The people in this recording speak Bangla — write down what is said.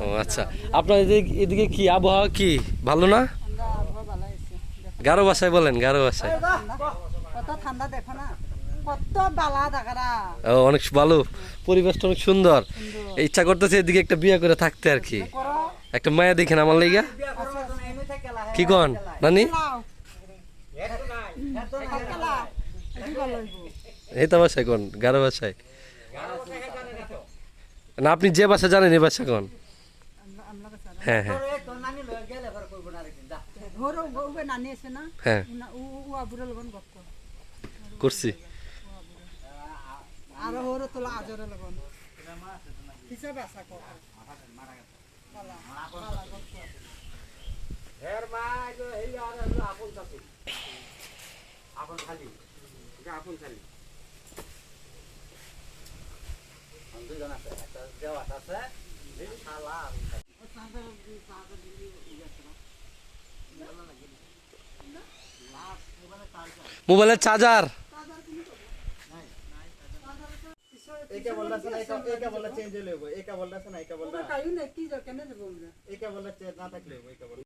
ও আচ্ছা, আপনার এদিকে কি আবহাওয়া কি ভালো না? গারো ভাষায় বলেন, গারো ভাষায়। কত ঠান্ডা দেখো না, কত বালা দেখারা। ও অনেক ভালো, পরিবেশটা অনেক সুন্দর। ইচ্ছা করতেছে এদিকে একটা বিয়ে করে থাকতে আর কি, একটা মায়া দেখেন আমার লাইগা। কি কন নানি? এটা ভাষায় কোন, গারো ভাষায় না? আপনি যে ভাষা জানেন এই ভাষা কোন? হ্যাঁ হ্যাঁ হ্যাঁ করছি। আর হরো তোলা আজরে লগন হিসাবে আশা কর এর মা এই আর আপন চাচি আপন খালি এটা আপন খালি দুজন আছে, একটা দেওয়াত আছে এই শালা মোবাইলের চার্জার একা বলছে না, একা বললে চেঞ্জ হইলো, একা বলছে না, একা বললে কাইও না কি কেন দেব আমরা একা বললে চেঞ্জ না থাকলে একা বল।